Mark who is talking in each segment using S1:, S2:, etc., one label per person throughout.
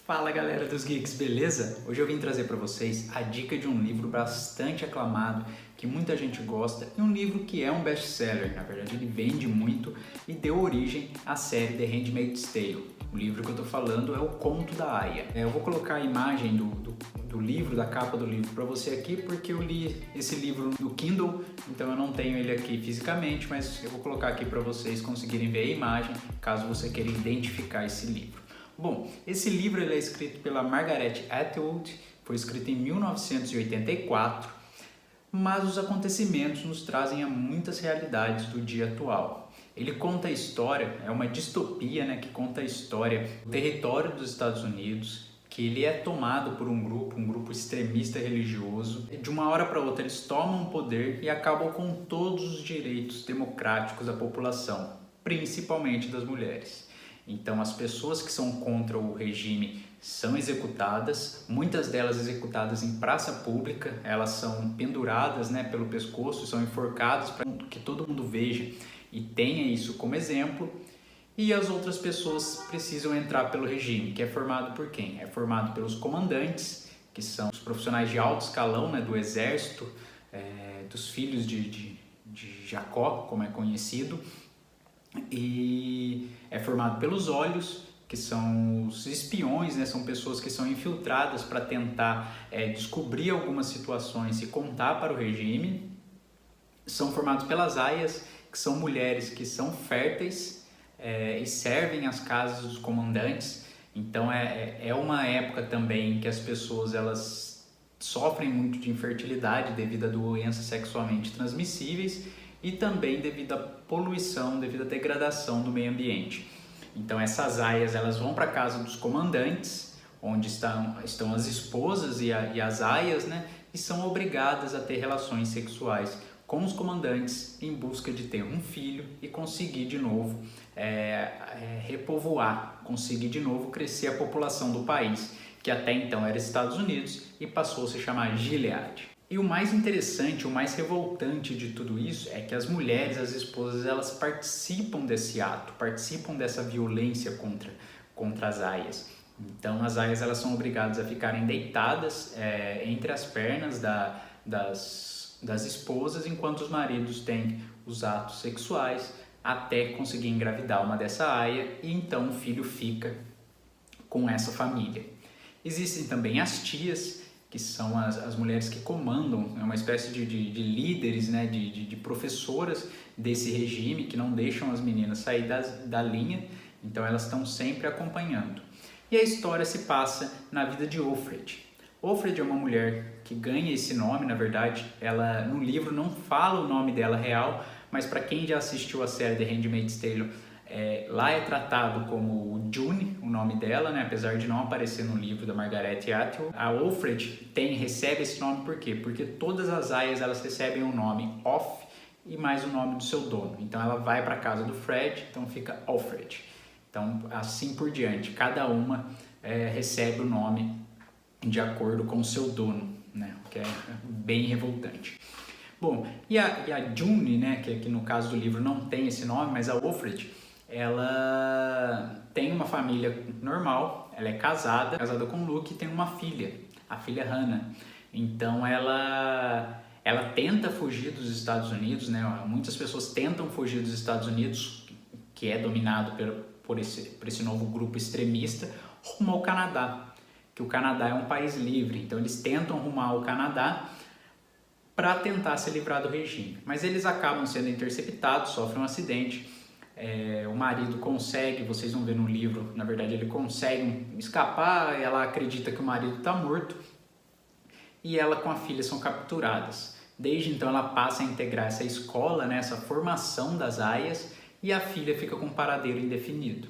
S1: Fala galera dos Geeks, beleza? Hoje eu vim trazer para vocês a dica de um livro bastante aclamado, que muita gente gosta, e um livro que é um best-seller, na verdade ele vende muito e deu origem à série The Handmaid's Tale. O livro que eu tô falando é O Conto da Aia. Eu vou colocar a imagem do livro, da capa do livro para você aqui, porque eu li esse livro no Kindle, então eu não tenho ele aqui fisicamente, mas eu vou colocar aqui para vocês conseguirem ver a imagem, caso você queira identificar esse livro. Bom, esse livro ele é escrito pela Margaret Atwood, foi escrito em 1984, mas os acontecimentos nos trazem a muitas realidades do dia atual. Ele conta a história, é uma distopia, né, que conta a história do território dos Estados Unidos, que ele é tomado por um grupo extremista religioso. De uma hora para outra eles tomam o poder e acabam com todos os direitos democráticos da população, principalmente das mulheres. Então as pessoas que são contra o regime são executadas, muitas delas executadas em praça pública, elas são penduradas, né, pelo pescoço, são enforcadas para que todo mundo veja e tenha isso como exemplo. E as outras pessoas precisam entrar pelo regime, que é formado por quem? É formado pelos comandantes, que são os profissionais de alto escalão, né, do exército, dos filhos de Jacó, como é conhecido, e é formado pelos olhos, que são os espiões, né? São pessoas que são infiltradas para tentar descobrir algumas situações e contar para o regime. São formados pelas aias, que são mulheres que são férteis e servem as casas dos comandantes. Então é uma época também que as pessoas elas sofrem muito de infertilidade devido a doenças sexualmente transmissíveis e também devido à poluição, devido à degradação do meio ambiente. Então essas aias elas vão para a casa dos comandantes, onde estão as esposas e as aias, né, e são obrigadas a ter relações sexuais com os comandantes em busca de ter um filho e conseguir de novo repovoar, conseguir de novo crescer a população do país, que até então era Estados Unidos e passou a se chamar Gilead. E o mais interessante, o mais revoltante de tudo isso é que as mulheres, as esposas, elas participam desse ato, participam dessa violência contra as aias. Então as aias elas são obrigadas a ficarem deitadas entre as pernas das esposas, enquanto os maridos têm os atos sexuais até conseguir engravidar uma dessa aia e então o filho fica com essa família. Existem também as tias, que são as mulheres que comandam, é uma espécie de líderes, né, de professoras desse regime, que não deixam as meninas sair da linha, então elas estão sempre acompanhando. E a história se passa na vida de Offred. Offred é uma mulher que ganha esse nome, na verdade, ela no livro não fala o nome dela real, mas para quem já assistiu a série The Handmaid's Tale, lá é tratado como June, o nome dela, né? Apesar de não aparecer no livro da Margaret Atwood. A Offred recebe esse nome por quê? Porque todas as aias elas recebem o nome Off e mais o nome do seu dono. Então ela vai para a casa do Fred, então fica Offred. Então assim por diante, cada uma recebe o nome de acordo com o seu dono, né? O que é bem revoltante. Bom, e a June, né, que no caso do livro não tem esse nome, mas a Offred, ela tem uma família normal, ela é casada com o Luke e tem uma filha, a filha Hannah. Então ela tenta fugir dos Estados Unidos, né? Muitas pessoas tentam fugir dos Estados Unidos, que é dominado por esse novo grupo extremista, rumo ao Canadá, que o Canadá é um país livre. Então eles tentam rumar ao Canadá para tentar se livrar do regime, mas eles acabam sendo interceptados, sofrem um acidente. O marido consegue, vocês vão ver no livro, na verdade ele consegue escapar, ela acredita que o marido está morto e ela com a filha são capturadas. Desde então ela passa a integrar essa escola, né, essa formação das aias, e a filha fica com um paradeiro indefinido.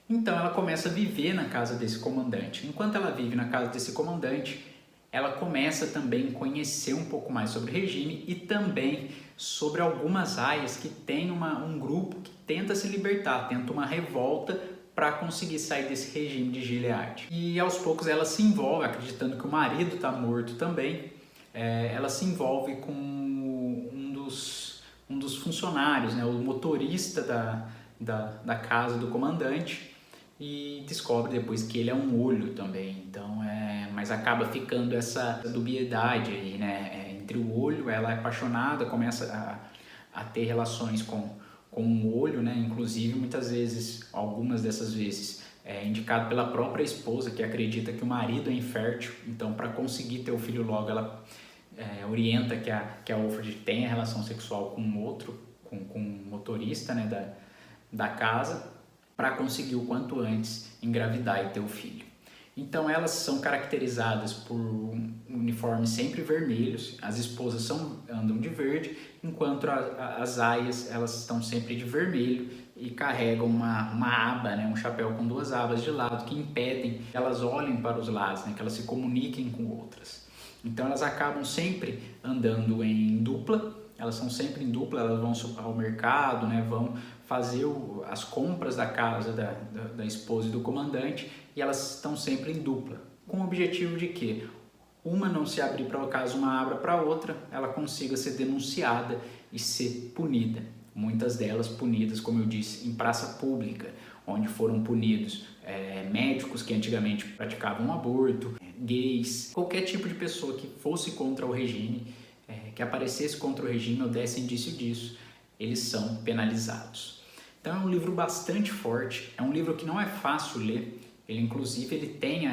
S1: Então ela começa a viver na casa desse comandante. Enquanto ela vive na casa desse comandante, ela começa também a conhecer um pouco mais sobre o regime e também sobre algumas aias que tem um grupo que tenta se libertar, tenta uma revolta para conseguir sair desse regime de Gilead. E aos poucos ela se envolve, acreditando que o marido está morto também, ela se envolve com um dos funcionários, né, o motorista da casa do comandante, e descobre depois que ele é um olho também. Então, mas acaba ficando essa dubiedade aí, né? Entre o olho, ela é apaixonada, começa a ter relações com o olho, né? Inclusive, muitas vezes, algumas dessas vezes, é indicado pela própria esposa, que acredita que o marido é infértil. Então, para conseguir ter o filho logo, ela orienta que a Wilfred tenha relação sexual com outro, com o motorista, né, da casa, para conseguir o quanto antes engravidar e ter o filho. Então elas são caracterizadas por uniformes sempre vermelhos, as esposas andam de verde, enquanto as aias elas estão sempre de vermelho e carregam uma aba, né, um chapéu com duas abas de lado que impedem que elas olhem para os lados, né, que elas se comuniquem com outras. Então elas acabam sempre andando em dupla, elas são sempre em dupla, elas vão ao mercado, né, vão fazer as compras da casa da esposa e do comandante, e elas estão sempre em dupla, com o objetivo de que uma não se abrir para o caso uma abra para a outra, ela consiga ser denunciada e ser punida. Muitas delas punidas, como eu disse, em praça pública, onde foram punidos médicos que antigamente praticavam aborto, gays, qualquer tipo de pessoa que fosse contra o regime, que aparecesse contra o regime ou desse indício disso, eles são penalizados. Então é um livro bastante forte, é um livro que não é fácil ler, ele tem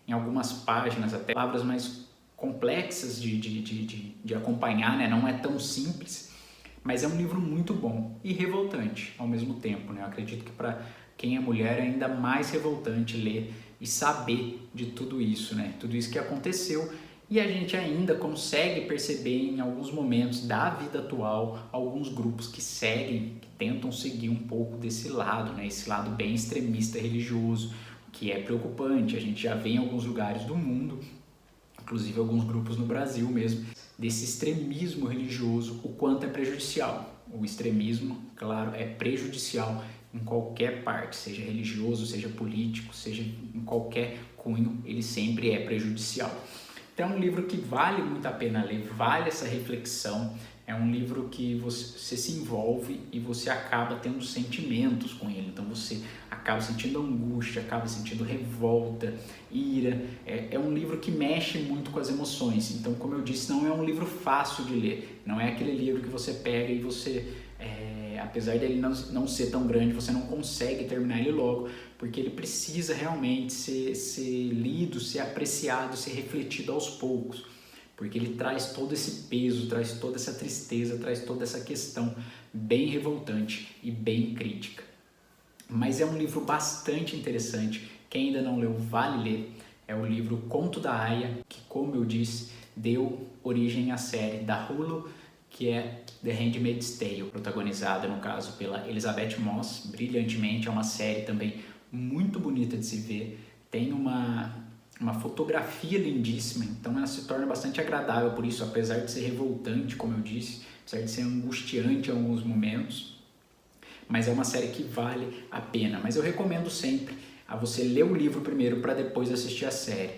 S1: em algumas páginas até palavras mais complexas de acompanhar, né? Não é tão simples, mas é um livro muito bom e revoltante ao mesmo tempo, né? Eu acredito que para quem é mulher é ainda mais revoltante ler e saber de tudo isso, né? Tudo isso que aconteceu, e a gente ainda consegue perceber em alguns momentos da vida atual alguns grupos que tentam seguir um pouco desse lado, né? Esse lado bem extremista religioso, que é preocupante. A gente já vê em alguns lugares do mundo, inclusive alguns grupos no Brasil mesmo, desse extremismo religioso, o quanto é prejudicial. O extremismo, claro, é prejudicial em qualquer parte, seja religioso, seja político, seja em qualquer cunho, ele sempre é prejudicial. Então é um livro que vale muito a pena ler, vale essa reflexão, é um livro que você se envolve e você acaba tendo sentimentos com ele, então você acaba sentindo angústia, acaba sentindo revolta, ira, é um livro que mexe muito com as emoções, então como eu disse, não é um livro fácil de ler, não é aquele livro que você pega e você, apesar dele não ser tão grande, você não consegue terminar ele logo, porque ele precisa realmente ser lido, ser apreciado, ser refletido aos poucos, porque ele traz todo esse peso, traz toda essa tristeza, traz toda essa questão bem revoltante e bem crítica. Mas é um livro bastante interessante, quem ainda não leu, vale ler. É o livro Conto da Aia, que, como eu disse, deu origem à série da Hulu, que é The Handmaid's Tale, protagonizada, no caso, pela Elizabeth Moss, brilhantemente. É uma série também muito bonita de se ver, tem uma fotografia lindíssima, então ela se torna bastante agradável. Por isso, apesar de ser revoltante, como eu disse, apesar de ser angustiante em alguns momentos, mas é uma série que vale a pena. Mas eu recomendo sempre a você ler o livro primeiro para depois assistir a série.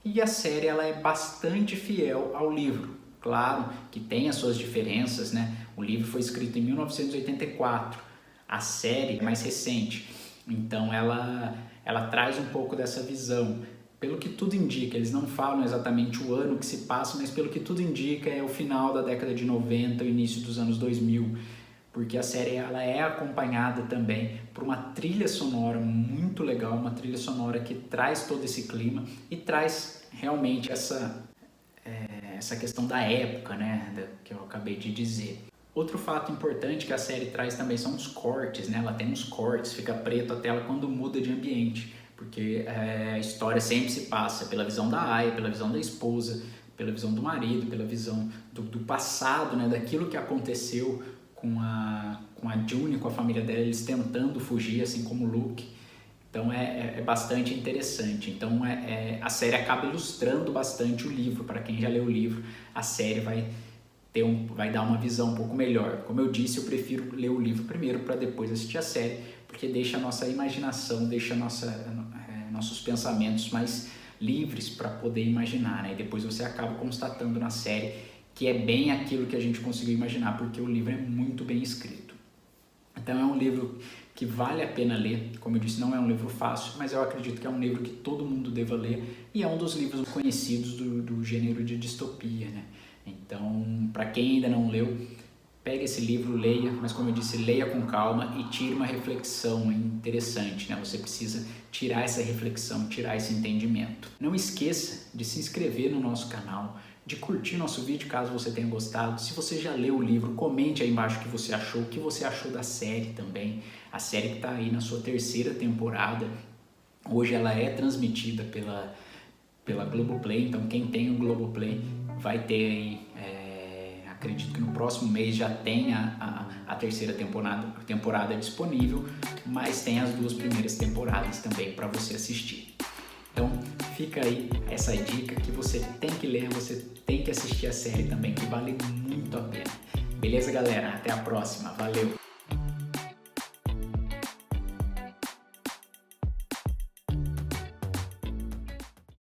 S1: E a série ela é bastante fiel ao livro. Claro que tem as suas diferenças, né? O livro foi escrito em 1984, a série é mais recente, então ela traz um pouco dessa visão. Pelo que tudo indica, eles não falam exatamente o ano que se passa, mas pelo que tudo indica é o final da década de 90, o início dos anos 2000, porque a série ela é acompanhada também por uma trilha sonora muito legal, uma trilha sonora que traz todo esse clima e traz realmente essa questão da época, né, que eu acabei de dizer. Outro fato importante que a série traz também são os cortes, né? Ela tem uns cortes, fica preto a tela quando muda de ambiente, porque a história sempre se passa pela visão da Aya, pela visão da esposa, pela visão do marido, pela visão do passado, né? Daquilo que aconteceu com a June, com a família dela, eles tentando fugir, assim como o Luke. Então é bastante interessante. Então a série acaba ilustrando bastante o livro. Para quem já leu o livro, a série vai dar uma visão um pouco melhor. Como eu disse, eu prefiro ler o livro primeiro para depois assistir a série, porque deixa a nossa imaginação, deixa nossos pensamentos mais livres para poder imaginar, né? E depois você acaba constatando na série que é bem aquilo que a gente conseguiu imaginar, porque o livro é muito bem escrito. Então é um livro que vale a pena ler. Como eu disse, não é um livro fácil, mas eu acredito que é um livro que todo mundo deva ler e é um dos livros conhecidos do gênero de distopia, né? Então, para quem ainda não leu, pegue esse livro, leia, mas como eu disse, leia com calma e tire uma reflexão interessante, né? Você precisa tirar essa reflexão, tirar esse entendimento. Não esqueça de se inscrever no nosso canal, de curtir nosso vídeo caso você tenha gostado. Se você já leu o livro, comente aí embaixo o que você achou da série também. A série que está aí na sua 3ª temporada. Hoje ela é transmitida pela Globoplay, então quem tem o Globoplay vai ter aí, acredito que no próximo mês já tem a 3ª temporada disponível, mas tem as 2 primeiras temporadas também para você assistir. Então fica aí essa dica que você tem que ler, você tem que assistir a série também, que vale muito a pena. Beleza, galera? Até a próxima. Valeu!